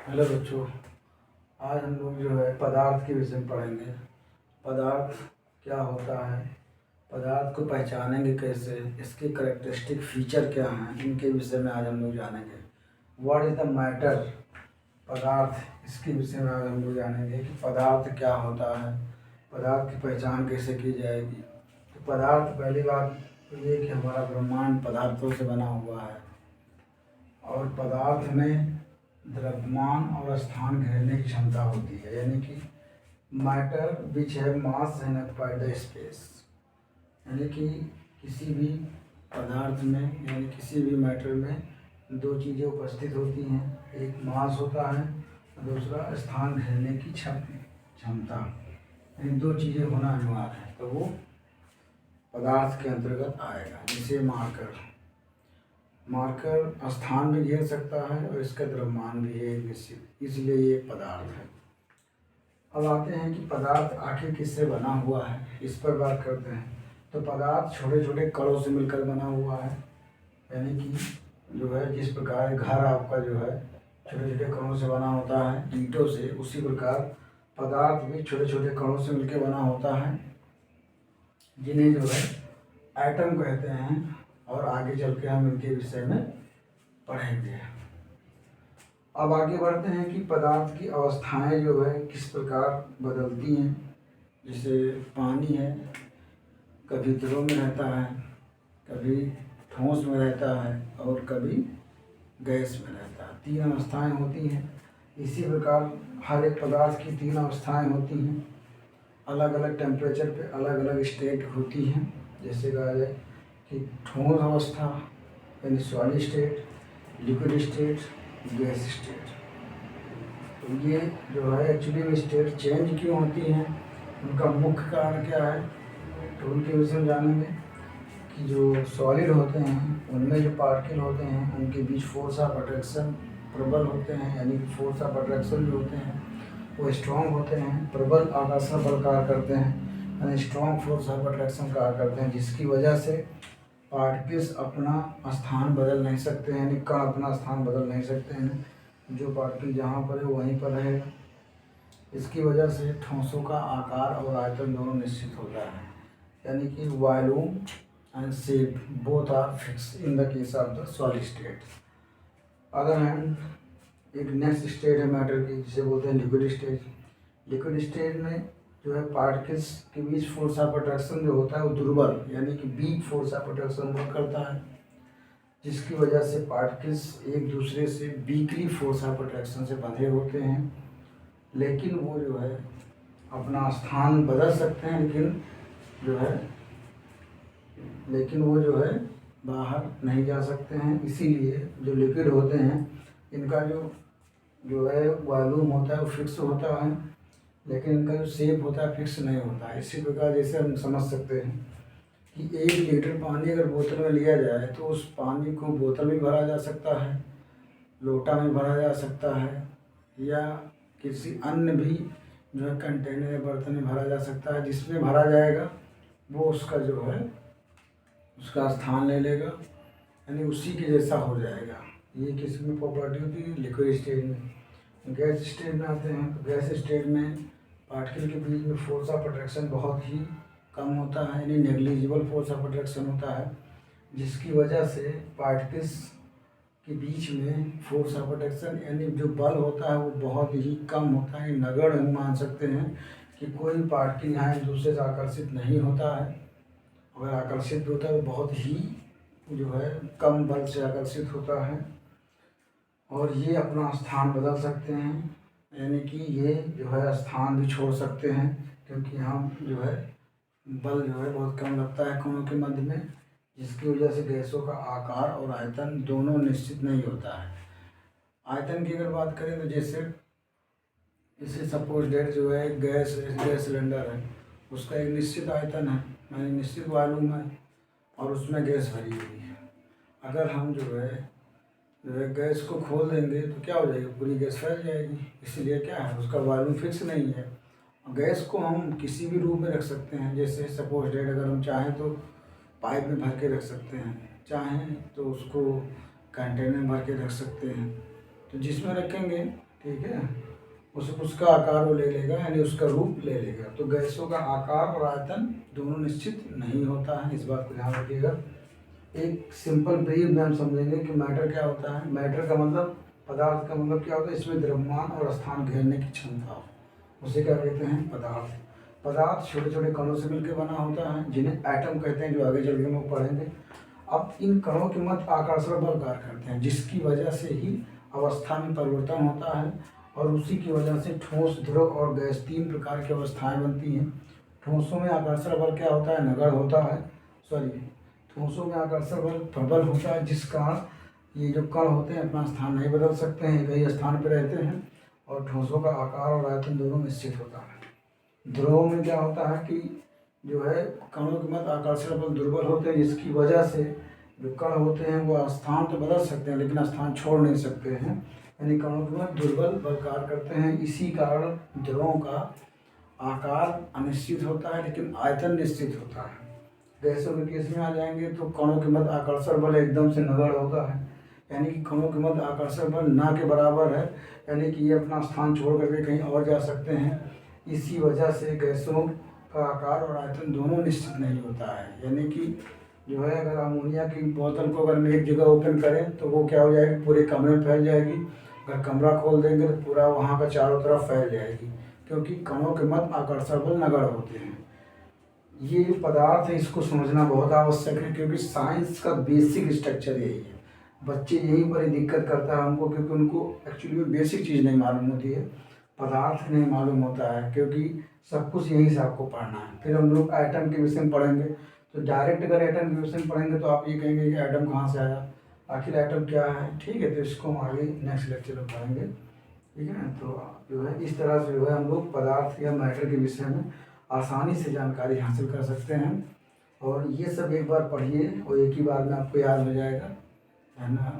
Hello बच्चों, आज हम लोग जो है पदार्थ के विषय में पढ़ेंगे। पदार्थ क्या होता है, पदार्थ को पहचानेंगे कैसे, इसके करेक्टरिस्टिक फीचर क्या हैं, इनके विषय में आज हम लोग जानेंगे। व्हाट इज़ द मैटर, पदार्थ, इसके विषय में आज हम लोग जानेंगे कि पदार्थ क्या होता है, पदार्थ की पहचान कैसे की जाएगी। तो पदार्थ, पहली बात तो ये कि हमारा ब्रह्मांड पदार्थों से बना हुआ है और पदार्थ में द्रव्यमान और स्थान घेरने की क्षमता होती है, यानी कि मैटर विच है mass and occupied the space. यानी कि किसी भी पदार्थ में, यानी किसी भी मैटर में दो चीज़ें उपस्थित होती हैं, एक मास होता है और दूसरा स्थान घेरने की क्षमता। यानी दो चीज़ें होना अनिवार्य है, तो वो पदार्थ के अंतर्गत आएगा। जैसे मार्कर स्थान भी घेर सकता है और इसका द्रव्यमान भी है निश्चित, इसलिए ये एक पदार्थ है। अब आते हैं कि पदार्थ आखिर किससे बना हुआ है, इस पर बात करते हैं। तो पदार्थ छोटे छोटे कणों से मिलकर बना हुआ है, यानी कि जो है जिस प्रकार घर आपका जो है छोटे छोटे कणों से बना होता है ईंटों से, उसी प्रकार पदार्थ भी छोटे छोटे कणों से मिलकर बना होता है, जिन्हें जो है एटम कहते हैं। और आगे चल के हम इनके विषय में पढ़ेंगे। अब आगे बढ़ते हैं कि पदार्थ की अवस्थाएं जो है किस प्रकार बदलती हैं। जैसे पानी है, कभी द्रव में रहता है, कभी ठोस में रहता है और कभी गैस में रहता है। तीन अवस्थाएं होती हैं। इसी प्रकार हर एक पदार्थ की तीन अवस्थाएं होती हैं, अलग अलग टेम्परेचर पे अलग अलग स्टेट होती हैं। जैसे कहा जाए कि ठोस अवस्था यानी solid state, liquid state, gas state. तो ये जो है एक्चुअली में स्टेट चेंज क्यों होती हैं, उनका मुख्य कारण क्या है, तो उनके विषय में जानेंगे। कि जो सॉलिड होते हैं उनमें जो पार्टिकल होते हैं उनके बीच फोर्स ऑफ अट्रैक्शन प्रबल होते हैं, यानी कि फोर्स ऑफ अट्रैक्शन जो होते हैं वो स्ट्रॉन्ग होते हैं, प्रबल आकर्षण बल कार्य करते हैं, यानी स्ट्रॉन्ग फोर्स ऑफ अट्रैक्शन कार्य करते हैं, जिसकी वजह से पार्टिकल्स अपना स्थान बदल नहीं सकते हैं, यानी कण अपना स्थान बदल नहीं सकते हैं। जो पार्टिकल जहाँ पर है वहीं पर रहेगा। इसकी वजह से ठोसों का आकार और आयतन दोनों निश्चित होता है, यानी कि volume and shape both are fix in the case of the solid state. Other hand एक नेक्स्ट स्टेट है मैटर की, जिसे बोलते हैं लिक्विड स्टेट। लिक्विड स्टेट में जो है पार्टिकल्स के बीच फोर्स ऑफ अट्रैक्शन जो होता है वो दुर्बल, यानी कि weak force of attraction work करता है, जिसकी वजह से पार्टिकल्स एक दूसरे से वीकली फोर्स ऑफ अट्रैक्शन से बंधे होते हैं। लेकिन वो जो है अपना स्थान बदल सकते हैं, लेकिन वो जो है बाहर नहीं जा सकते हैं। इसीलिए जो लिक्विड होते हैं इनका जो है वॉल्यूम होता है वो फिक्स होता है, लेकिन इनका जो शेप होता है फिक्स नहीं होता है। इसी प्रकार जैसे हम समझ सकते हैं कि 1 लीटर पानी अगर बोतल में लिया जाए तो उस पानी को बोतल में भरा जा सकता है, लोटा में भरा जा सकता है, या किसी अन्य भी जो है कंटेनर या बर्तन में भरा जा सकता है। जिसमें भरा जाएगा वो उसका जो है उसका स्थान ले लेगा, यानी उसी के जैसा हो जाएगा। ये किसी में प्रॉपर्टी होती है लिक्विड स्टेट में। गैस स्टेट में आते हैं तो गैस स्टेट में पार्टिकल के बीच में फोर्स ऑफ अट्रैक्शन बहुत ही कम होता है, यानी नेग्लिजिबल फोर्स ऑफ अट्रैक्शन होता है, जिसकी वजह से पार्टिकल्स के बीच में फोर्स ऑफ अट्रैक्शन यानी जो बल होता है वो बहुत ही कम होता है। नगण्य हम मान सकते हैं कि कोई पार्टिकल यहाँ एक दूसरे से आकर्षित नहीं होता है। अगर आकर्षित भी होता है तो बहुत ही जो है कम बल से आकर्षित होता है, और ये अपना स्थान बदल सकते हैं, यानी कि ये जो है स्थान भी छोड़ सकते हैं, क्योंकि यहाँ जो है बल जो है बहुत कम लगता है कणों के मध्य में, जिसकी वजह से गैसों का आकार और आयतन दोनों निश्चित नहीं होता है। आयतन की अगर बात करें तो जैसे सपोज डेट जो है गैस सिलेंडर है, उसका एक निश्चित आयतन है, यानी निश्चित वॉल्यूम है, और उसमें गैस भरी हुई है। अगर हम जो है गैस को खोल देंगे तो क्या हो जाएगी, पूरी गैस फैल जाएगी। इसीलिए क्या है, उसका वॉल्यूम फिक्स नहीं है। गैस को हम किसी भी रूप में रख सकते हैं। जैसे सपोज डेट अगर हम चाहें तो पाइप में भर के रख सकते हैं, चाहें तो उसको कंटेनर में भर के रख सकते हैं। तो जिसमें रखेंगे ठीक है, उसका आकार वो ले लेगा, यानी उसका रूप ले लेगा। तो गैसों का आकार और आयतन दोनों निश्चित नहीं होता है, इस बात को ध्यान रखिएगा। एक सिंपल ब्रीफ में हम समझेंगे कि मैटर क्या होता है। मैटर का मतलब, पदार्थ का मतलब क्या होता है, इसमें द्रव्यमान और स्थान घेरने की क्षमता हो, उसे क्या कहते हैं, पदार्थ। पदार्थ छोटे छोटे कणों से मिलकर बना होता है, जिन्हें एटम कहते हैं, जो आगे चल के हम लोग पढ़ेंगे। अब इन कणों के मध्य आकर्षण बल कार्य करते हैं, जिसकी वजह से ही अवस्था में परिवर्तन होता है, और उसी की वजह से ठोस, द्रव और गैस 3 प्रकार की अवस्थाएं बनती हैं। ठोसों में आकर्षण बल क्या होता है, नगण्य होता है, ठोसों में आकर्षण बल प्रबल होता है, जिस कारण ये जो कण होते हैं अपना स्थान नहीं बदल सकते हैं, कई स्थान पर रहते हैं, और ठोसों का आकार और आयतन दोनों निश्चित होता है। द्रवों में क्या होता है कि जो है कणों के मध्य आकर्षण बल दुर्बल होते हैं, जिसकी वजह से जो कण होते हैं वो स्थान तो बदल सकते हैं लेकिन स्थान छोड़ नहीं सकते हैं, यानी कणों के मध्य दुर्बल बल कार्य करते हैं। इसी कारण द्रवों का आकार अनिश्चित होता है लेकिन आयतन निश्चित होता है। गैसों के केस में आ जाएंगे तो कणों के मध्य आकर्षण बल एकदम से नगण्य होता है, यानी कि कणों के मध्य आकर्षण बल ना के बराबर है, यानी कि ये अपना स्थान छोड़ करके कहीं और जा सकते हैं। इसी वजह से गैसों का आकार और आयतन दोनों निश्चित नहीं होता है, यानी कि जो है अगर अमोनिया की बोतल को अगर हम एक जगह ओपन करें तो वो क्या हो जाएगी, पूरे कमरे में फैल जाएगी। अगर कमरा खोल देंगे तो पूरा वहाँ का चारों तरफ फैल जाएगी, क्योंकि कणों के मध्य आकर्षण बल नगण्य होते हैं। ये जो पदार्थ है इसको समझना बहुत आवश्यक है, क्योंकि साइंस का बेसिक स्ट्रक्चर यही है। बच्चे यहीं पर ही दिक्कत करता है हमको, क्योंकि उनको एक्चुअली में बेसिक चीज़ नहीं मालूम होती है, पदार्थ नहीं मालूम होता है, क्योंकि सब कुछ यहीं से आपको पढ़ना है। फिर हम लोग एटम के विषय में पढ़ेंगे, तो डायरेक्ट अगर एटम के विषय में पढ़ेंगे तो आप ये कहेंगे कि एटम कहाँ से आया, आखिर एटम क्या है। ठीक है, तो इसको हम आगे नेक्स्ट लेक्चर में पढ़ेंगे, ठीक है ना। तो जो है इस तरह से जो है हम लोग पदार्थ या मैटर के विषय में आसानी से जानकारी हासिल कर सकते हैं। और ये सब एक बार पढ़िए और एक ही बार में आपको याद हो जाएगा, है ना।